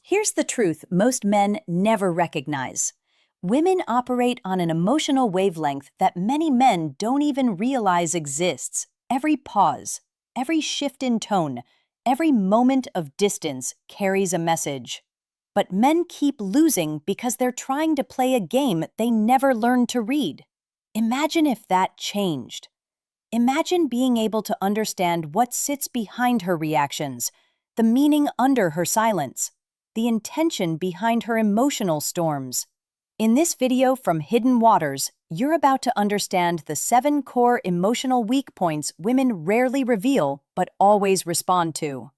Here's the truth most men never recognize. Women operate on an emotional wavelength that many men don't even realize exists. Every pause, every shift in tone, every moment of distance carries a message. But men keep losing because they're trying to play a game they never learned to read. Imagine if that changed. Imagine being able to understand what sits behind her reactions, the meaning under her silence, the intention behind her emotional storms. In this video from Hidden Waters, you're about to understand the 7 core emotional weak points women rarely reveal but always respond to.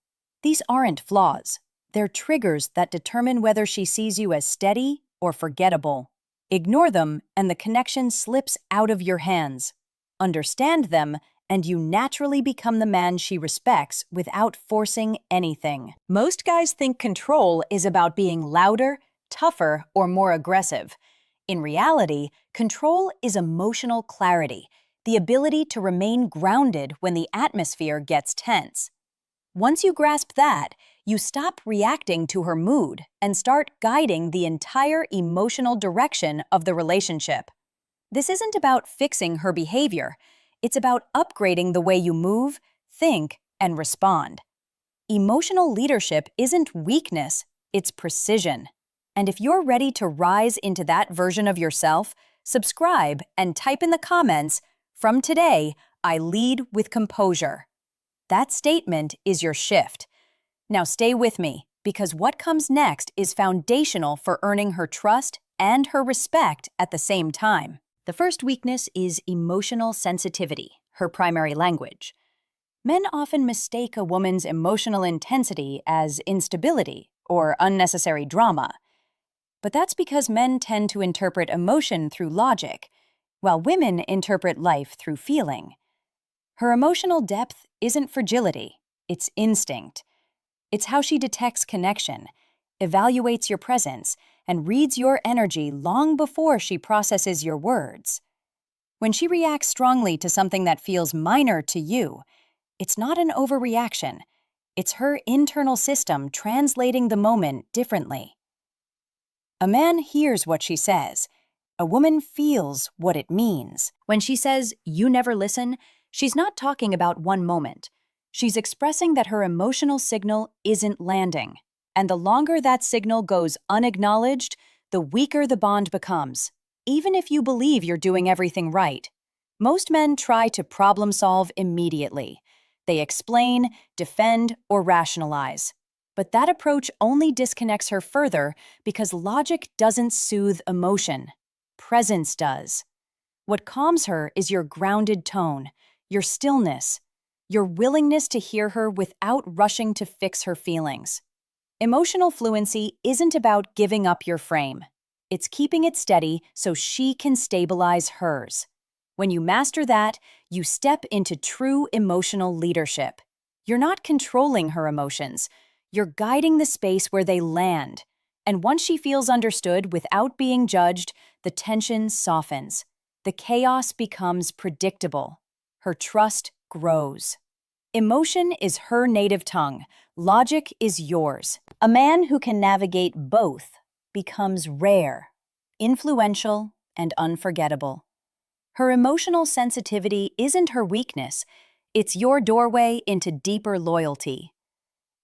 These aren't flaws. They're triggers that determine whether she sees you as steady or forgettable. Ignore them, and the connection slips out of your hands. Understand them, and you naturally become the man she respects without forcing anything. Most guys think control is about being louder, tougher, or more aggressive. In reality, control is emotional clarity, the ability to remain grounded when the atmosphere gets tense. Once you grasp that, you stop reacting to her mood and start guiding the entire emotional direction of the relationship. This isn't about fixing her behavior. It's about upgrading the way you move, think, and respond. Emotional leadership isn't weakness, it's precision. And if you're ready to rise into that version of yourself, subscribe and type in the comments, "From today, I lead with composure." That statement is your shift. Now stay with me, because what comes next is foundational for earning her trust and her respect at the same time. The first weakness is emotional sensitivity, her primary language. Men often mistake a woman's emotional intensity as instability or unnecessary drama. But that's because men tend to interpret emotion through logic, while women interpret life through feeling. Her emotional depth isn't fragility, it's instinct. It's how she detects connection, evaluates your presence, and reads your energy long before she processes your words. When she reacts strongly to something that feels minor to you, it's not an overreaction. It's her internal system translating the moment differently. A man hears what she says. A woman feels what it means. When she says, "You never listen," she's not talking about one moment. She's expressing that her emotional signal isn't landing. And the longer that signal goes unacknowledged, the weaker the bond becomes, even if you believe you're doing everything right. Most men try to problem solve immediately. They explain, defend, or rationalize. But that approach only disconnects her further because logic doesn't soothe emotion. Presence does. What calms her is your grounded tone, your stillness, your willingness to hear her without rushing to fix her feelings. Emotional fluency isn't about giving up your frame. It's keeping it steady so she can stabilize hers. When you master that, you step into true emotional leadership. You're not controlling her emotions. You're guiding the space where they land. And once she feels understood without being judged, the tension softens. The chaos becomes predictable. Her trust grows. Emotion is her native tongue. Logic is yours. A man who can navigate both becomes rare, influential, and unforgettable. Her emotional sensitivity isn't her weakness. It's your doorway into deeper loyalty.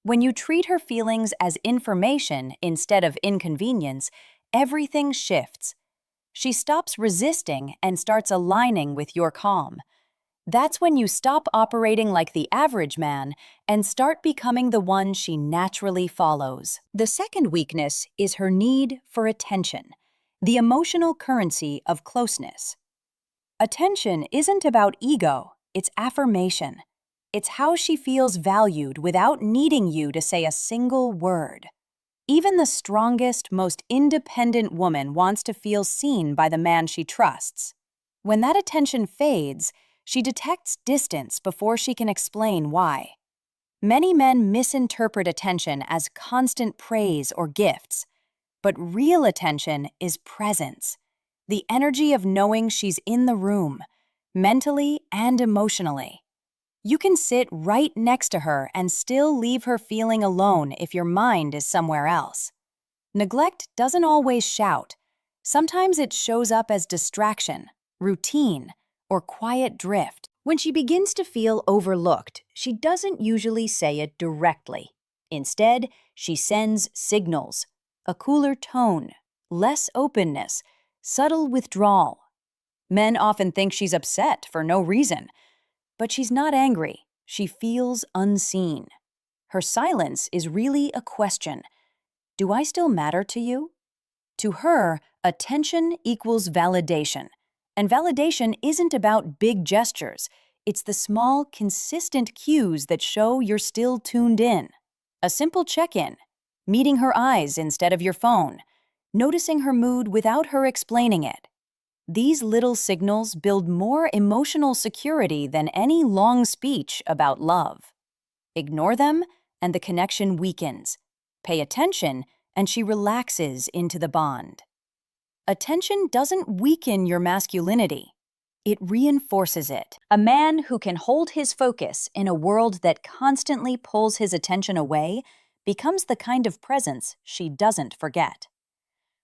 When you treat her feelings as information instead of inconvenience, everything shifts. She stops resisting and starts aligning with your calm. That's when you stop operating like the average man and start becoming the one she naturally follows. The second weakness is her need for attention, the emotional currency of closeness. Attention isn't about ego, it's affirmation. It's how she feels valued without needing you to say a single word. Even the strongest, most independent woman wants to feel seen by the man she trusts. When that attention fades, she detects distance before she can explain why. Many men misinterpret attention as constant praise or gifts, but real attention is presence, the energy of knowing she's in the room, mentally and emotionally. You can sit right next to her and still leave her feeling alone if your mind is somewhere else. Neglect doesn't always shout. Sometimes it shows up as distraction, routine, or quiet drift. When she begins to feel overlooked, she doesn't usually say it directly. Instead, she sends signals, a cooler tone, less openness, subtle withdrawal. Men often think she's upset for no reason, but she's not angry. She feels unseen. Her silence is really a question. Do I still matter to you? To her, attention equals validation. And validation isn't about big gestures. It's the small, consistent cues that show you're still tuned in. A simple check-in, meeting her eyes instead of your phone, noticing her mood without her explaining it. These little signals build more emotional security than any long speech about love. Ignore them, and the connection weakens. Pay attention, and she relaxes into the bond. Attention doesn't weaken your masculinity. It reinforces it. A man who can hold his focus in a world that constantly pulls his attention away becomes the kind of presence she doesn't forget.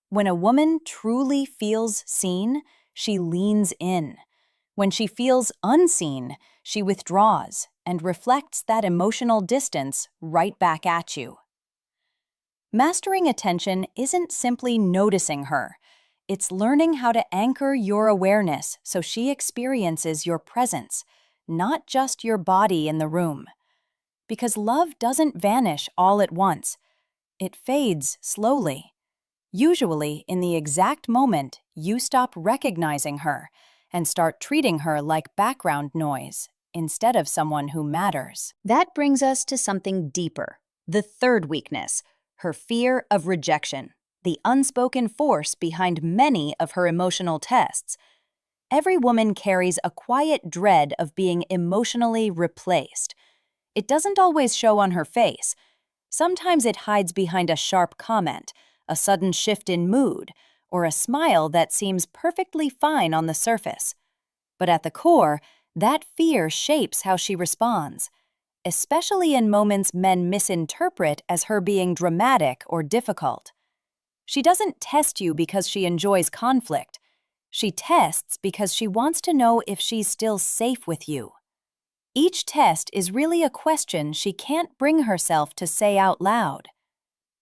When a woman truly feels seen, she leans in. When she feels unseen, she withdraws and reflects that emotional distance right back at you. Mastering attention isn't simply noticing her. It's learning how to anchor your awareness so she experiences your presence, not just your body in the room. Because love doesn't vanish all at once. It fades slowly. Usually in the exact moment you stop recognizing her and start treating her like background noise instead of someone who matters. That brings us to something deeper, the third weakness, her fear of rejection, the unspoken force behind many of her emotional tests. Every woman carries a quiet dread of being emotionally replaced. It doesn't always show on her face. Sometimes it hides behind a sharp comment, a sudden shift in mood, or a smile that seems perfectly fine on the surface. But at the core, that fear shapes how she responds, especially in moments men misinterpret as her being dramatic or difficult. She doesn't test you because she enjoys conflict. She tests because she wants to know if she's still safe with you. Each test is really a question she can't bring herself to say out loud.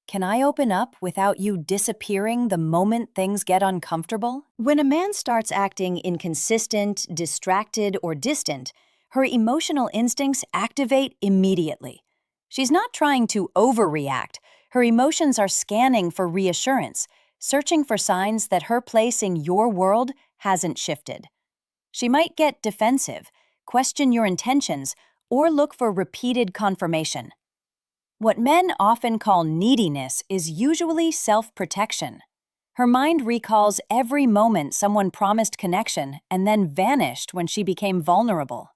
Can I open up without you disappearing the moment things get uncomfortable? When a man starts acting inconsistent, distracted, or distant, her emotional instincts activate immediately. She's not trying to overreact. Her emotions are scanning for reassurance, searching for signs that her place in your world hasn't shifted. She might get defensive, question your intentions, or look for repeated confirmation. What men often call neediness is usually self-protection. Her mind recalls every moment someone promised connection and then vanished when she became vulnerable.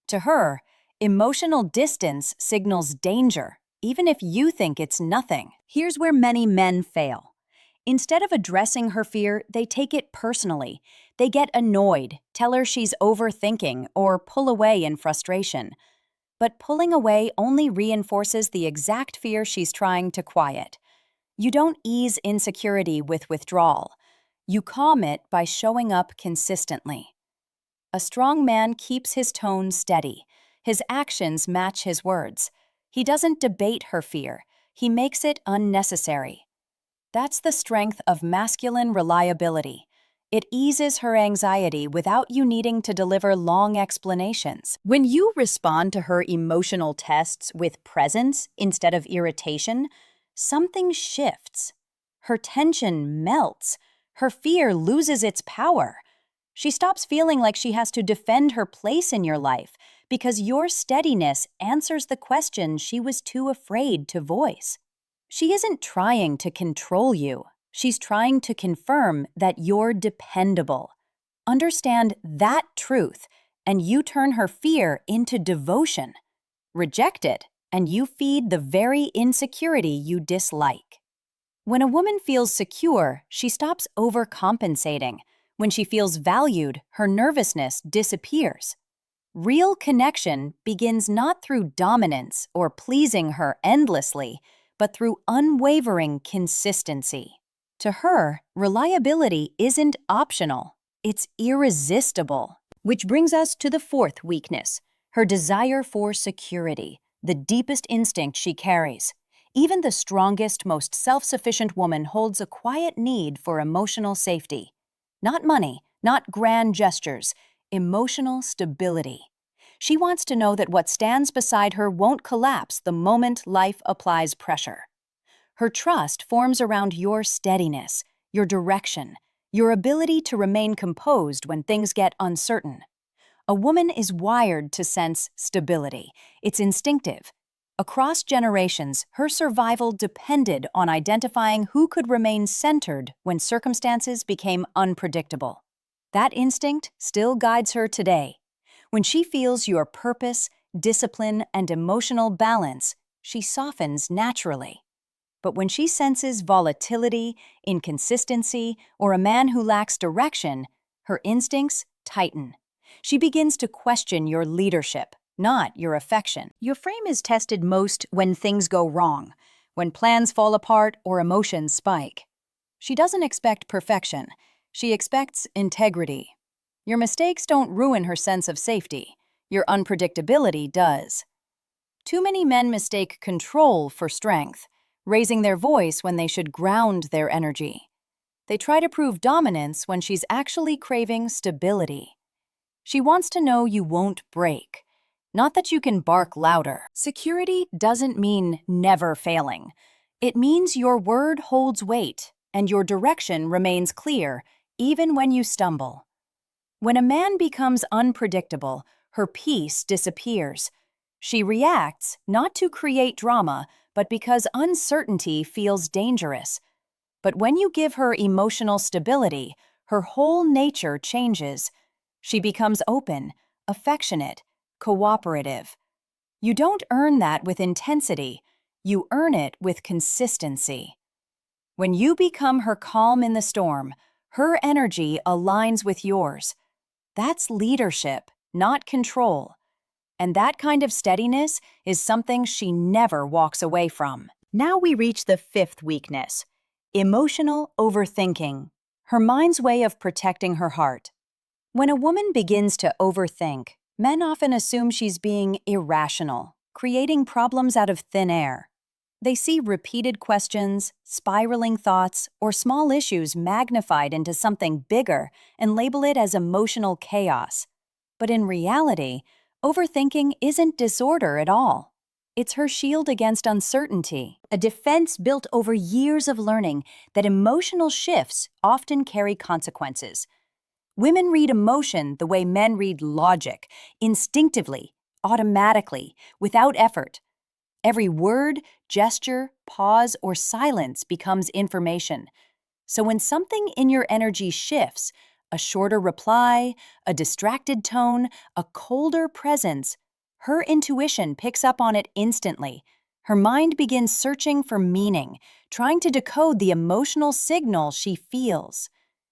To her, emotional distance signals danger, even if you think it's nothing. Here's where many men fail. Instead of addressing her fear, they take it personally. They get annoyed, tell her she's overthinking, or pull away in frustration. But pulling away only reinforces the exact fear she's trying to quiet. You don't ease insecurity with withdrawal. You calm it by showing up consistently. A strong man keeps his tone steady. His actions match his words. He doesn't debate her fear. He makes it unnecessary. That's the strength of masculine reliability. It eases her anxiety without you needing to deliver long explanations. When you respond to her emotional tests with presence instead of irritation, something shifts. Her tension melts. Her fear loses its power. She stops feeling like she has to defend her place in your life because your steadiness answers the question she was too afraid to voice. She isn't trying to control you. She's trying to confirm that you're dependable. Understand that truth, and you turn her fear into devotion. Reject it, and you feed the very insecurity you dislike. When a woman feels secure, she stops overcompensating. When she feels valued, her nervousness disappears. Real connection begins not through dominance or pleasing her endlessly, but through unwavering consistency. To her, reliability isn't optional, it's irresistible. Which brings us to the fourth weakness, her desire for security, the deepest instinct she carries. Even the strongest, most self-sufficient woman holds a quiet need for emotional safety. Not money, not grand gestures, emotional stability. She wants to know that what stands beside her won't collapse the moment life applies pressure. Her trust forms around your steadiness, your direction, your ability to remain composed when things get uncertain. A woman is wired to sense stability. It's instinctive. Across generations, her survival depended on identifying who could remain centered when circumstances became unpredictable. That instinct still guides her today. When she feels your purpose, discipline, and emotional balance, she softens naturally. But when she senses volatility, inconsistency, or a man who lacks direction, her instincts tighten. She begins to question your leadership, not your affection. Your frame is tested most when things go wrong, when plans fall apart or emotions spike. She doesn't expect perfection. She expects integrity. Your mistakes don't ruin her sense of safety. Your unpredictability does. Too many men mistake control for strength, raising their voice when they should ground their energy. They try to prove dominance when she's actually craving stability. She wants to know you won't break, not that you can bark louder. Security doesn't mean never failing. It means your word holds weight and your direction remains clear even when you stumble. When a man becomes unpredictable, her peace disappears. She reacts not to create drama, but because uncertainty feels dangerous. But when you give her emotional stability, her whole nature changes. She becomes open, affectionate, cooperative. You don't earn that with intensity, you earn it with consistency. When you become her calm in the storm, her energy aligns with yours. That's leadership, not control. And that kind of steadiness is something she never walks away from. Now we reach the fifth weakness, emotional overthinking, her mind's way of protecting her heart. When a woman begins to overthink, men often assume she's being irrational, creating problems out of thin air. They see repeated questions, spiraling thoughts, or small issues magnified into something bigger and label it as emotional chaos. But in reality, overthinking isn't disorder at all. It's her shield against uncertainty, a defense built over years of learning that emotional shifts often carry consequences. Women read emotion the way men read logic, instinctively, automatically, without effort. Every word, gesture, pause, or silence becomes information. So when something in your energy shifts, a shorter reply, a distracted tone, a colder presence, her intuition picks up on it instantly. Her mind begins searching for meaning, trying to decode the emotional signal she feels.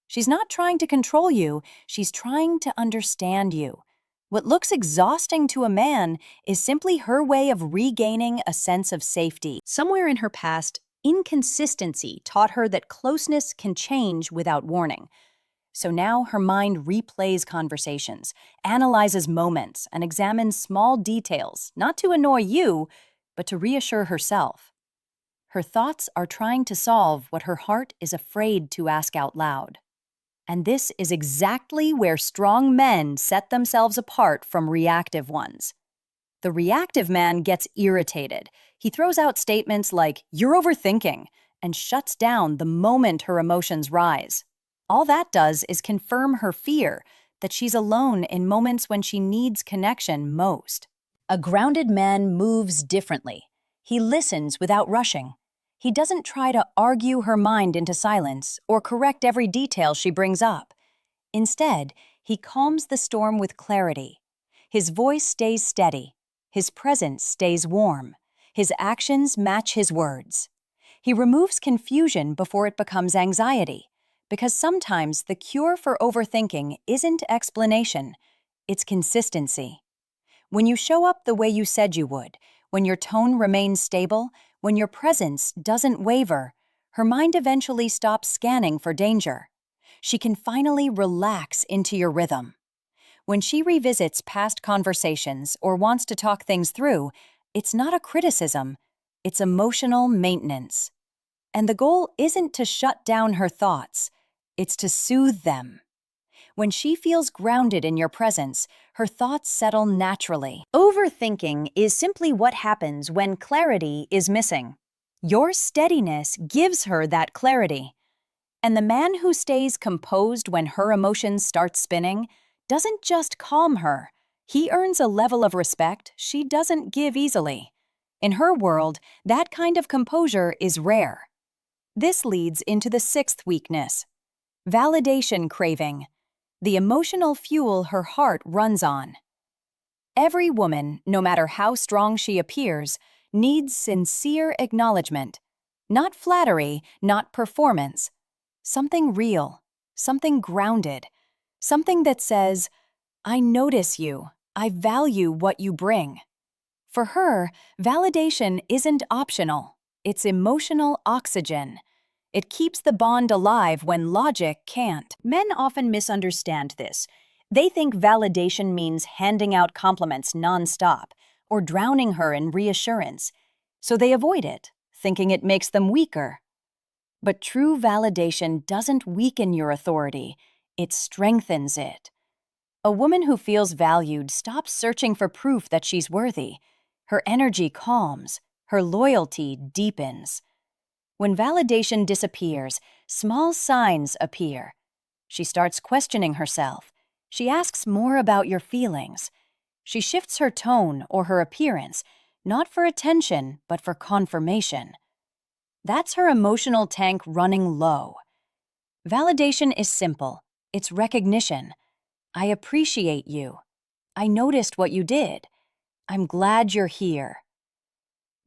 She's not trying to control you, she's trying to understand you. What looks exhausting to a man is simply her way of regaining a sense of safety. Somewhere in her past, inconsistency taught her that closeness can change without warning. So now her mind replays conversations, analyzes moments, and examines small details, not to annoy you, but to reassure herself. Her thoughts are trying to solve what her heart is afraid to ask out loud. And this is exactly where strong men set themselves apart from reactive ones. The reactive man gets irritated. He throws out statements like, "You're overthinking," and shuts down the moment her emotions rise. All that does is confirm her fear that she's alone in moments when she needs connection most. A grounded man moves differently. He listens without rushing. He doesn't try to argue her mind into silence or correct every detail she brings up. Instead, he calms the storm with clarity. His voice stays steady. His presence stays warm. His actions match his words. He removes confusion before it becomes anxiety, because sometimes the cure for overthinking isn't explanation, it's consistency. When you show up the way you said you would, when your tone remains stable, When your presence doesn't waver, her mind eventually stops scanning for danger. She can finally relax into your rhythm. When she revisits past conversations or wants to talk things through, it's not a criticism, it's emotional maintenance. And the goal isn't to shut down her thoughts, it's to soothe them. When she feels grounded in your presence, her thoughts settle naturally. Overthinking is simply what happens when clarity is missing. Your steadiness gives her that clarity. And the man who stays composed when her emotions start spinning doesn't just calm her, he earns a level of respect she doesn't give easily. In her world, that kind of composure is rare. This leads into the sixth weakness: validation craving, the emotional fuel her heart runs on. Every woman, no matter how strong she appears, needs sincere acknowledgement. Not flattery, not performance. Something real, something grounded, something that says, "I notice you, I value what you bring." For her, validation isn't optional, it's emotional oxygen. It keeps the bond alive when logic can't. Men often misunderstand this. They think validation means handing out compliments nonstop or drowning her in reassurance. So they avoid it, thinking it makes them weaker. But true validation doesn't weaken your authority, it strengthens it. A woman who feels valued stops searching for proof that she's worthy. Her energy calms, her loyalty deepens. When validation disappears, small signs appear. She starts questioning herself. She asks more about your feelings. She shifts her tone or her appearance, not for attention, but for confirmation. That's her emotional tank running low. Validation is simple. It's recognition. I appreciate you. I noticed what you did. I'm glad you're here.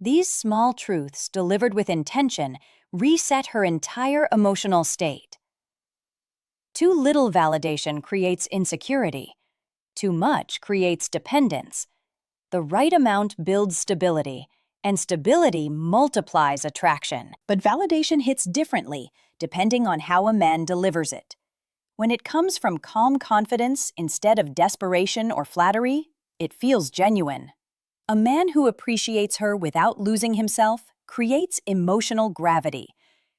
These small truths, delivered with intention, reset her entire emotional state. Too little validation creates insecurity. Too much creates dependence. The right amount builds stability, and stability multiplies attraction. But validation hits differently, depending on how a man delivers it. When it comes from calm confidence instead of desperation or flattery, it feels genuine. A man who appreciates her without losing himself creates emotional gravity.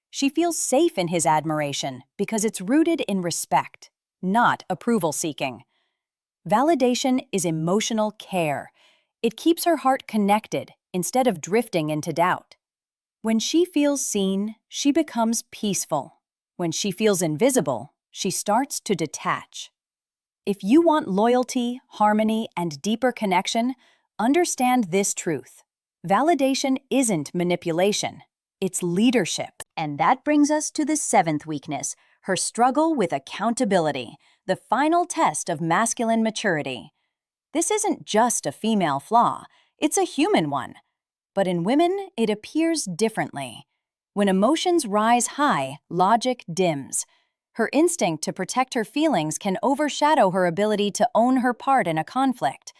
She feels safe in his admiration because it's rooted in respect, not approval-seeking. Validation is emotional care. It keeps her heart connected instead of drifting into doubt. When she feels seen, she becomes peaceful. When she feels invisible, she starts to detach. If you want loyalty, harmony, and deeper connection, understand this truth. Validation isn't manipulation, it's leadership. And that brings us to the seventh weakness, her struggle with accountability, the final test of masculine maturity. This isn't just a female flaw, it's a human one. But in women, it appears differently. When emotions rise high, logic dims. Her instinct to protect her feelings can overshadow her ability to own her part in a conflict.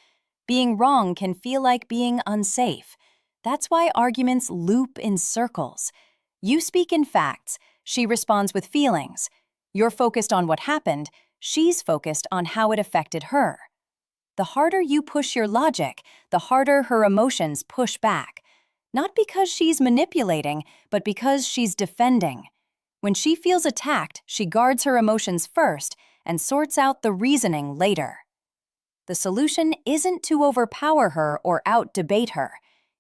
Being wrong can feel like being unsafe. That's why arguments loop in circles. You speak in facts, she responds with feelings. You're focused on what happened, she's focused on how it affected her. The harder you push your logic, the harder her emotions push back. Not because she's manipulating, but because she's defending. When she feels attacked, she guards her emotions first and sorts out the reasoning later. The solution isn't to overpower her or out-debate her.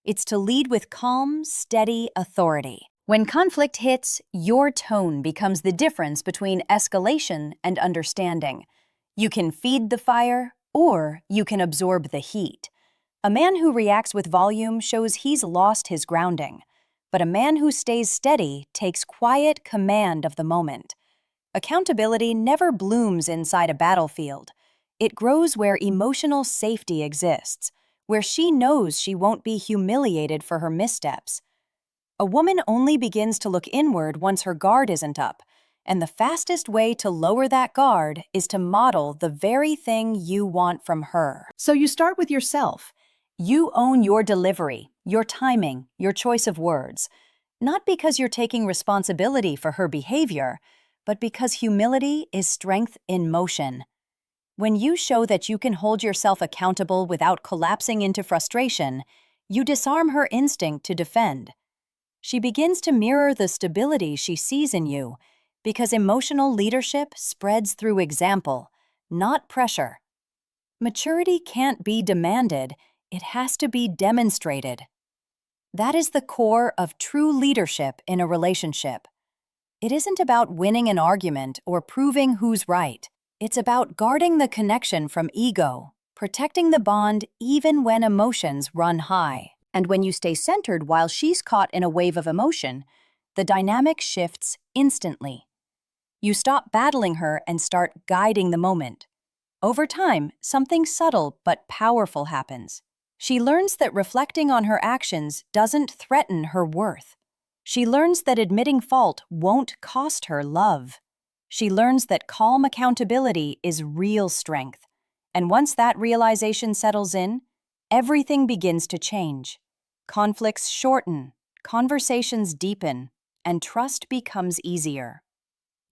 It's to lead with calm, steady authority. When conflict hits, your tone becomes the difference between escalation and understanding. You can feed the fire, or you can absorb the heat. A man who reacts with volume shows he's lost his grounding. But a man who stays steady takes quiet command of the moment. Accountability never blooms inside a battlefield. It grows where emotional safety exists, where she knows she won't be humiliated for her missteps. A woman only begins to look inward once her guard isn't up, and the fastest way to lower that guard is to model the very thing you want from her. So you start with yourself. You own your delivery, your timing, your choice of words. Not because you're taking responsibility for her behavior, but because humility is strength in motion. When you show that you can hold yourself accountable without collapsing into frustration, you disarm her instinct to defend. She begins to mirror the stability she sees in you, because emotional leadership spreads through example, not pressure. Maturity can't be demanded, it has to be demonstrated. That is the core of true leadership in a relationship. It isn't about winning an argument or proving who's right. It's about guarding the connection from ego, protecting the bond even when emotions run high. And when you stay centered while she's caught in a wave of emotion, the dynamic shifts instantly. You stop battling her and start guiding the moment. Over time, something subtle but powerful happens. She learns that reflecting on her actions doesn't threaten her worth. She learns that admitting fault won't cost her love. She learns that calm accountability is real strength. And once that realization settles in, everything begins to change. Conflicts shorten, conversations deepen, and trust becomes easier.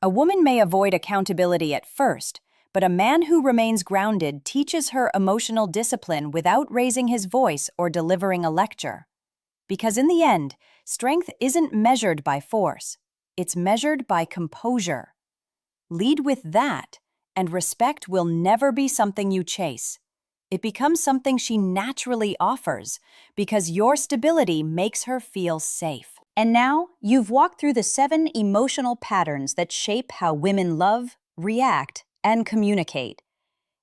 A woman may avoid accountability at first, but a man who remains grounded teaches her emotional discipline without raising his voice or delivering a lecture. Because in the end, strength isn't measured by force, it's measured by composure. Lead with that, and respect will never be something you chase. It becomes something she naturally offers, because your stability makes her feel safe. And now, you've walked through the 7 emotional patterns that shape how women love, react, and communicate.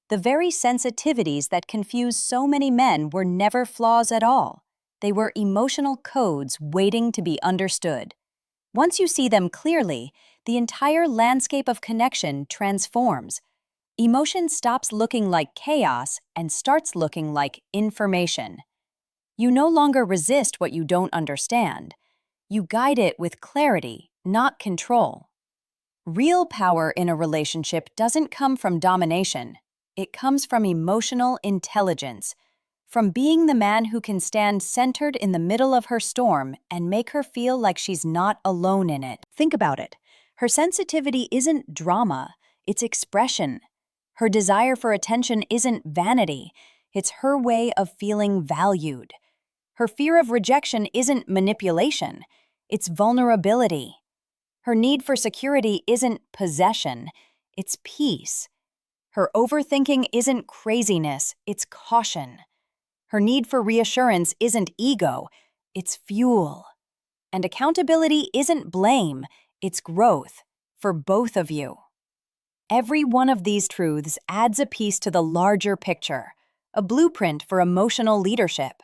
The very sensitivities that confuse so many men were never flaws at all. They were emotional codes waiting to be understood. Once you see them clearly, the entire landscape of connection transforms. Emotion stops looking like chaos and starts looking like information. You no longer resist what you don't understand. You guide it with clarity, not control. Real power in a relationship doesn't come from domination. It comes from emotional intelligence, from being the man who can stand centered in the middle of her storm and make her feel like she's not alone in it. Think about it. Her sensitivity isn't drama, it's expression. Her desire for attention isn't vanity, it's her way of feeling valued. Her fear of rejection isn't manipulation, it's vulnerability. Her need for security isn't possession, it's peace. Her overthinking isn't craziness, it's caution. Her need for reassurance isn't ego, it's fuel. And accountability isn't blame, it's growth, for both of you. Every one of these truths adds a piece to the larger picture, a blueprint for emotional leadership.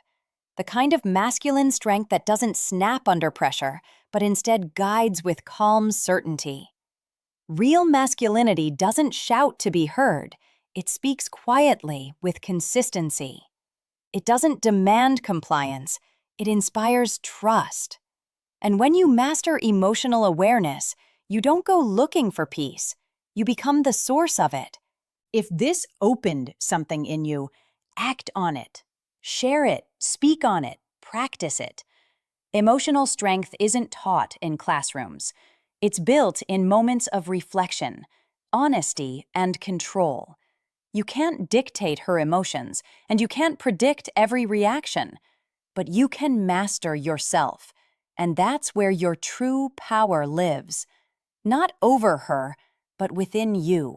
The kind of masculine strength that doesn't snap under pressure, but instead guides with calm certainty. Real masculinity doesn't shout to be heard, it speaks quietly with consistency. It doesn't demand compliance, it inspires trust. And when you master emotional awareness, you don't go looking for peace, you become the source of it. If this opened something in you, act on it. Share it, speak on it, practice it. Emotional strength isn't taught in classrooms. It's built in moments of reflection, honesty, and control. You can't dictate her emotions, and you can't predict every reaction, but you can master yourself, and that's where your true power lives. Not over her, but within you.